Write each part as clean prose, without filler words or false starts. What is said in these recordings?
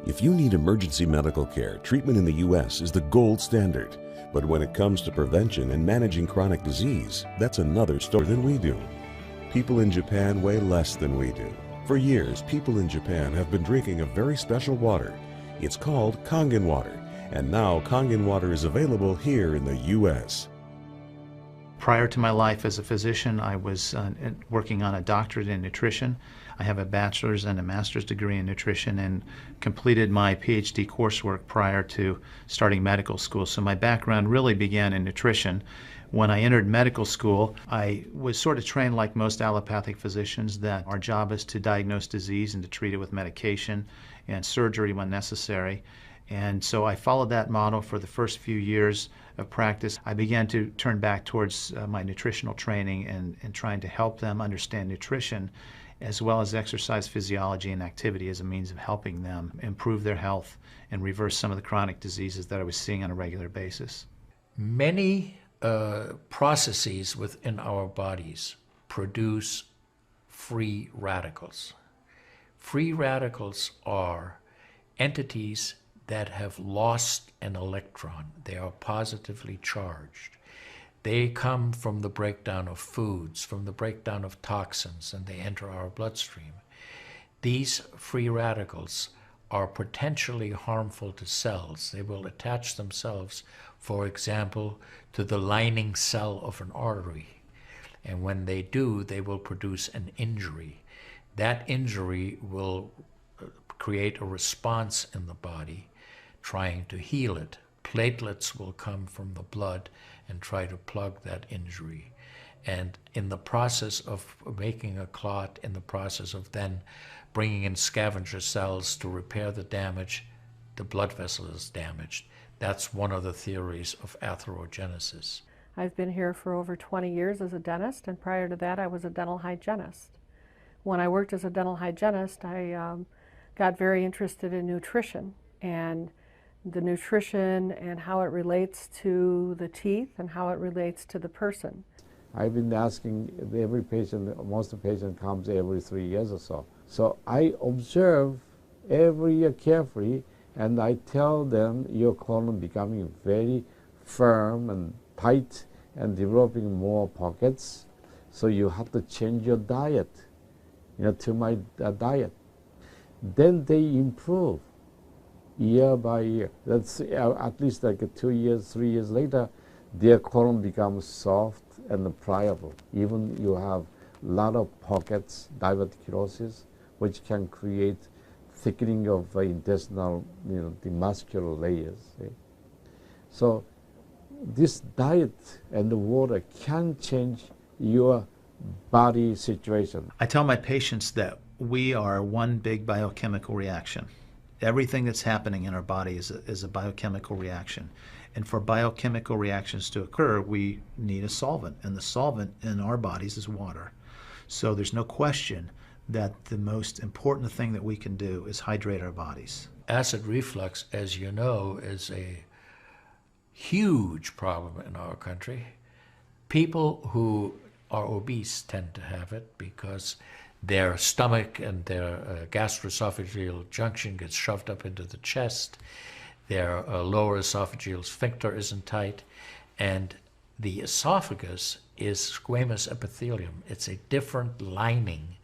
If you need emergency medical care, treatment in the U.S. is the gold standard. But when it comes to prevention and managing chronic disease, that's another story than we do. People in Japan weigh less than we do. For years, people in Japan have been drinking a very special water. It's called kangenwater, and now kangenwater is available here in the U.S. Prior to my life as a physician, I was working on a doctorate in nutrition. I have a bachelor's and a master's degree in nutrition and completed my PhD coursework prior to starting medical school. So my background really began in nutrition. When I entered medical school, I was sort of trained like most allopathic physicians that our job is to diagnose disease and to treat it with medication and surgery when necessary. And so I followed that model for the first few years of practice. I began to turn back towards my nutritional training and trying to help them understand nutrition as well as exercise physiology and activity as a means of helping them improve their health and reverse some of the chronic diseases that I was seeing on a regular basis. Many processes within our bodies produce free radicals. Free radicals are entities that have lost an electron. They are positively charged. They come from the breakdown of foods, from the breakdown of toxins, and they enter our bloodstream. These free radicals are potentially harmful to cells. They will attach themselves, for example, to the lining cell of an artery. And when they do, they will produce an injury. That injury will create a response in the body trying to heal it. Platelets will come from the blood and try to plug that injury. And in the process of making a clot, in the process of then bringing in scavenger cells to repair the damage, the blood vessel is damaged. That's one of the theories of atherogenesis. I've been here for over 20 years as a dentist, and prior to that I was a dental hygienist. When I worked as a dental hygienist, I got very interested in nutrition and the nutrition and how it relates to the teeth and how it relates to the person. I've been asking every patient, most of the patient comes every 3 years or so. So I observe every year carefully, and I tell them your colon becoming very firm and tight and developing more pockets. So you have to change your diet, to my diet. Then they improve year by year. That's at least like 2 years, 3 years later, their colon becomes soft and pliable. Even you have a lot of pockets, diverticulosis, which can create thickening of intestinal, the muscular layers. So this diet and the water can change your body situation. I tell my patients that we are one big biochemical reaction. Everything that's happening in our body is a biochemical reaction. And for biochemical reactions to occur, we need a solvent. And the solvent in our bodies is water. So there's no question that the most important thing that we can do is hydrate our bodies. Acid reflux, as you know, is a huge problem in our country. People who are obese tend to have it because their stomach and their gastroesophageal junction gets shoved up into the chest. Their lower esophageal sphincter isn't tight, and the esophagus is squamous epithelium. It's a different lining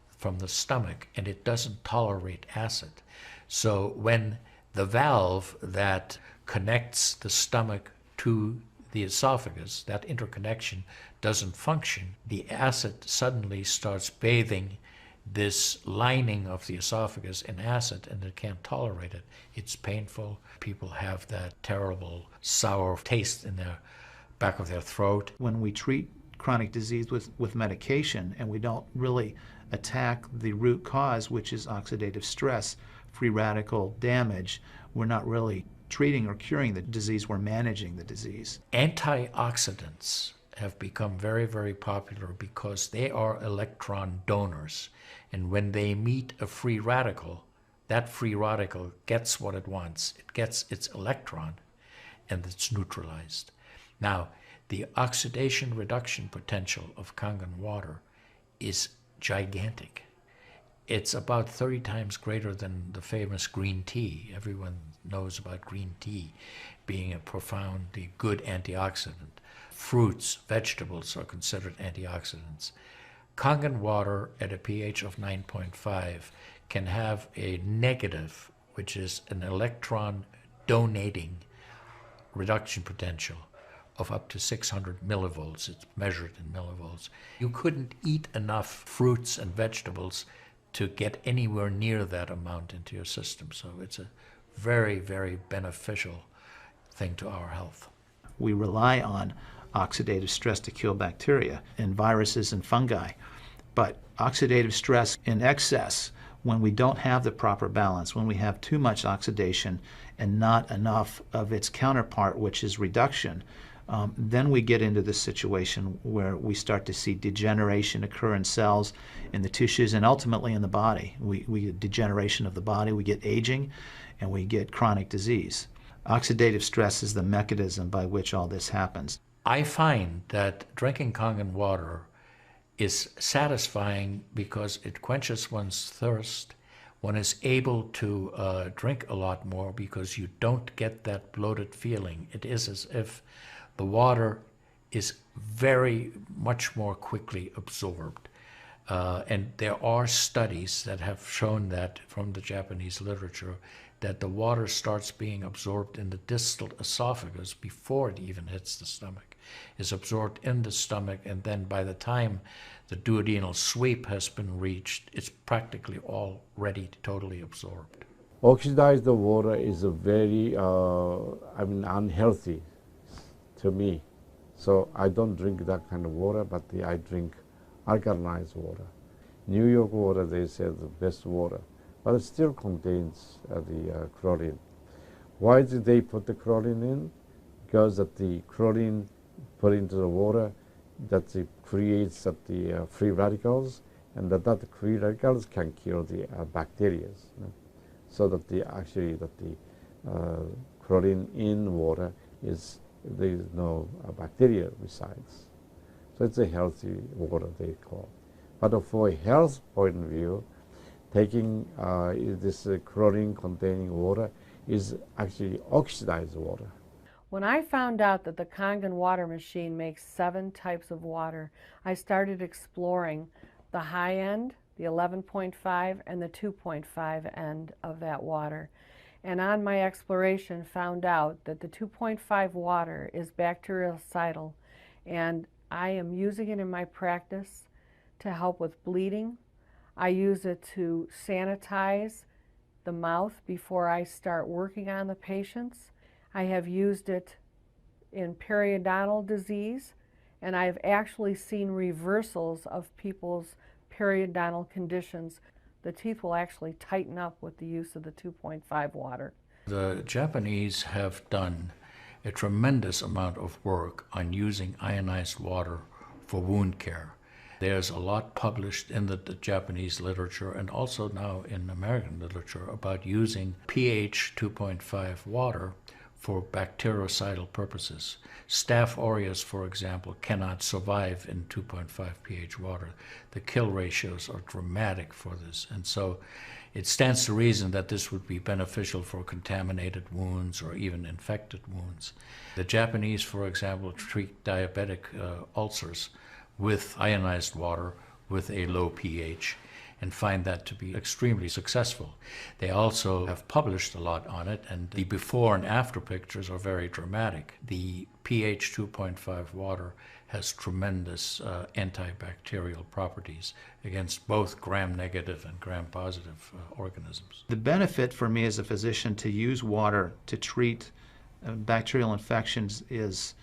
from the stomach, and it doesn't tolerate acid. So when the valve that connects the stomach to the esophagus, that interconnection doesn't function, the acid suddenly starts bathing this lining of the esophagus in acid, and it can't tolerate it. It's painful. People have that terrible sour taste in their back of their throat. When we treat chronic disease with medication and we don't really attack the root cause, which is oxidative stress, free radical damage, we're not really treating or curing the disease, we're managing the disease. Antioxidants have become very, very popular because they are electron donors. And when they meet a free radical, that free radical gets what it wants. It gets its electron, and it's neutralized. Now, the oxidation reduction potential of Kangen water is gigantic. It's about 30 times greater than the famous green tea. Everyone knows about green tea being a profoundly good antioxidant. Fruits, vegetables are considered antioxidants. Kangen water at a pH of 9.5 can have a negative, which is an electron donating reduction potential of up to 600 millivolts. It's measured in millivolts. You couldn't eat enough fruits and vegetables to get anywhere near that amount into your system. So it's a very, very beneficial thing to our health. We rely on oxidative stress to kill bacteria and viruses and fungi. But oxidative stress in excess, when we don't have the proper balance, when we have too much oxidation and not enough of its counterpart, which is reduction, then we get into this situation where we start to see degeneration occur in cells, in the tissues, and ultimately in the body. We get degeneration of the body, we get aging, and we get chronic disease. Oxidative stress is the mechanism by which all this happens. I find that drinking Kangen water is satisfying because it quenches one's thirst. One is able to drink a lot more because you don't get that bloated feeling. It is as if the water is very much more quickly absorbed. And there are studies that have shown that from the Japanese literature that the water starts being absorbed in the distal esophagus before it even hits the stomach. Is absorbed in the stomach, and then by the time the duodenal sweep has been reached, it's practically already totally absorbed. Oxidized water is a very, unhealthy to me. So I don't drink that kind of water, but I drink alkalinized water. New York water, they say, the best water, but it still contains the chlorine. Why did they put the chlorine in? Because that the chlorine put into the water, that it creates the free radicals, and that free radicals can kill the bacteria. So that the chlorine in water is, there is no bacteria resides. So it's a healthy water, they call. But for a health point of view, taking this chlorine containing water is actually oxidized water. When I found out that the Kangen water machine makes 7 types of water, I started exploring the high end, the 11.5, and the 2.5 end of that water. And on my exploration found out that the 2.5 water is bactericidal, and I am using it in my practice to help with bleeding. I use it to sanitize the mouth before I start working on the patients. I have used it in periodontal disease, and I've actually seen reversals of people's periodontal conditions. The teeth will actually tighten up with the use of the 2.5 water. The Japanese have done a tremendous amount of work on using ionized water for wound care. There's a lot published in the Japanese literature and also now in American literature about using pH 2.5 water for bactericidal purposes. Staph aureus, for example, cannot survive in 2.5 pH water. The kill ratios are dramatic for this, and so it stands to reason that this would be beneficial for contaminated wounds or even infected wounds. The Japanese, for example, treat diabetic ulcers with ionized water with a low pH and find that to be extremely successful. They also have published a lot on it, and the before and after pictures are very dramatic. The pH 2.5 water has tremendous antibacterial properties against both gram-negative and gram-positive organisms. The benefit for me as a physician to use water to treat bacterial infections is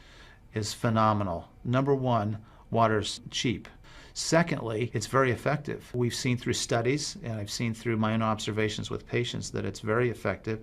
phenomenal. Number one, water's cheap. Secondly, it's very effective. We've seen through studies, and I've seen through my own observations with patients, that it's very effective.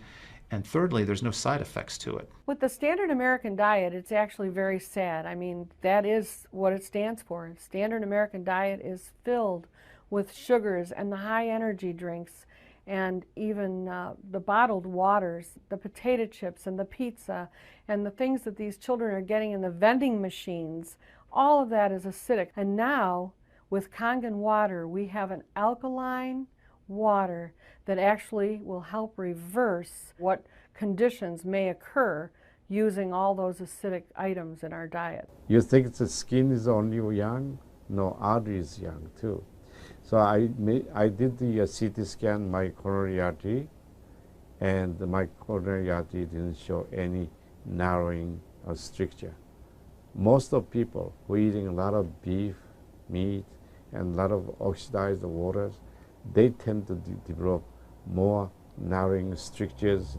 And thirdly, there's no side effects to it. With the standard American diet, it's actually very sad. I mean, that is what it stands for. Standard American diet is filled with sugars and the high energy drinks and even the bottled waters, the potato chips and the pizza and the things that these children are getting in the vending machines. All of that is acidic. And now, with Kangen water, we have an alkaline water that actually will help reverse what conditions may occur using all those acidic items in our diet. You think the skin is only young? No, artery is young too. So I did the CT scan, my coronary artery, and my coronary artery didn't show any narrowing or stricture. Most of people who are eating a lot of beef, meat, and a lot of oxidized waters, they tend to develop more narrowing strictures.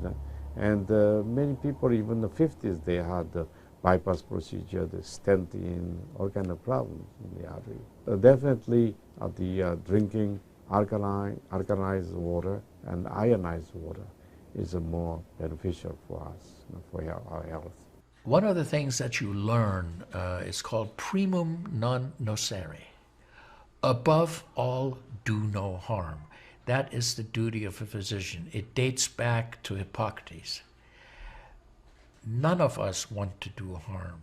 And many people, even in the 50s, they had the bypass procedure, the stenting, all kind of problems in the artery. Definitely the drinking alkalized water and ionized water is more beneficial for us, for our health. One of the things that you learn is called primum non nocere. Above all, do no harm. That is the duty of a physician. It dates back to Hippocrates. None of us want to do harm.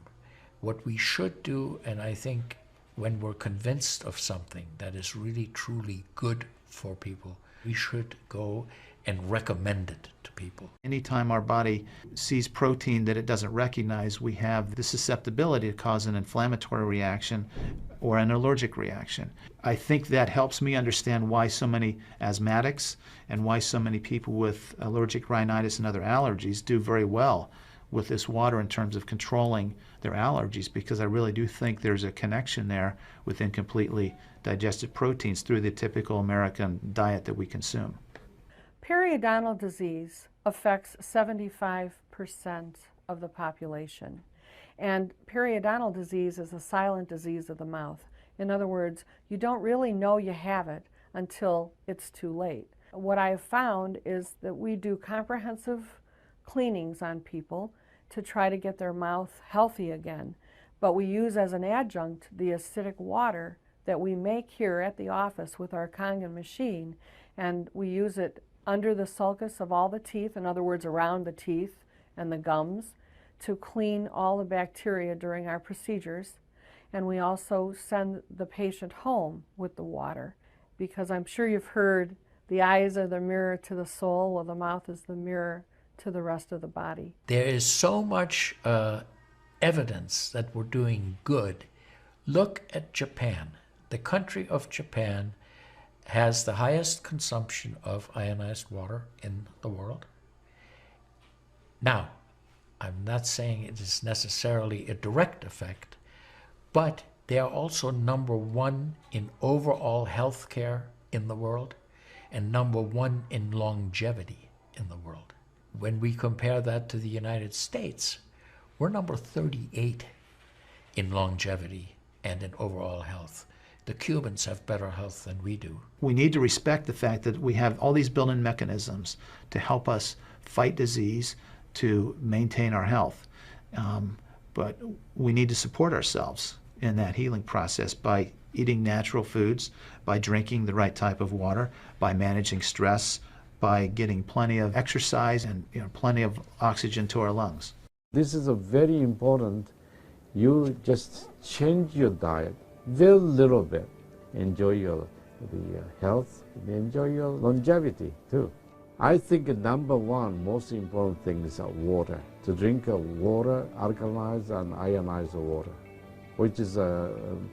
What we should do, and I think when we're convinced of something that is really truly good for people, we should go and recommend it to people. Anytime our body sees protein that it doesn't recognize, we have the susceptibility to cause an inflammatory reaction or an allergic reaction. I think that helps me understand why so many asthmatics and why so many people with allergic rhinitis and other allergies do very well with this water in terms of controlling their allergies, because I really do think there's a connection there with incompletely digested proteins through the typical American diet that we consume. Periodontal disease affects 75% of the population. And periodontal disease is a silent disease of the mouth. In other words, you don't really know you have it until it's too late. What I have found is that we do comprehensive cleanings on people to try to get their mouth healthy again. But we use as an adjunct the acidic water that we make here at the office with our Kangen machine, and we use it under the sulcus of all the teeth, in other words, around the teeth and the gums, to clean all the bacteria during our procedures. And we also send the patient home with the water, because I'm sure you've heard the eyes are the mirror to the soul, well, the mouth is the mirror to the rest of the body. There is so much evidence that we're doing good. Look at Japan. The country of Japan has the highest consumption of ionized water in the world. Now, I'm not saying it is necessarily a direct effect, but they are also #1 in overall health care in the world and #1 in longevity in the world. When we compare that to the United States, we're number 38 in longevity and in overall health. The Cubans have better health than we do. We need to respect the fact that we have all these built-in mechanisms to help us fight disease, to maintain our health. But we need to support ourselves in that healing process by eating natural foods, by drinking the right type of water, by managing stress, by getting plenty of exercise and plenty of oxygen to our lungs. This is a very important. You just change your diet very little bit. Enjoy the health, enjoy your longevity too. I think #1 most important thing is water. To drink water, alkalized and ionized water, which is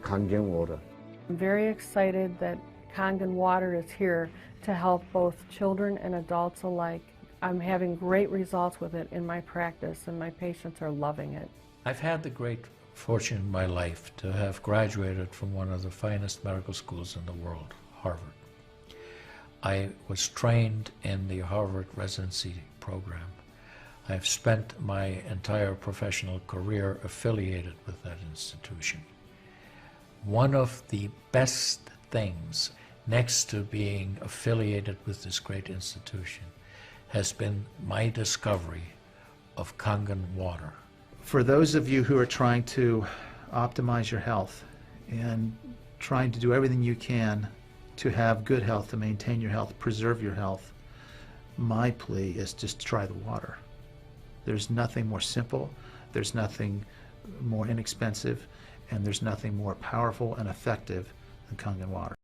Kangen water. I'm very excited that Kangen water is here to help both children and adults alike. I'm having great results with it in my practice, and my patients are loving it. I've had the great fortune in my life to have graduated from one of the finest medical schools in the world, Harvard. I was trained in the Harvard residency program. I've spent my entire professional career affiliated with that institution. One of the best things, next to being affiliated with this great institution, has been my discovery of Kangen water. For those of you who are trying to optimize your health and trying to do everything you can to have good health, to maintain your health, preserve your health, my plea is just try the water. There's nothing more simple, there's nothing more inexpensive, and there's nothing more powerful and effective than Kangen water.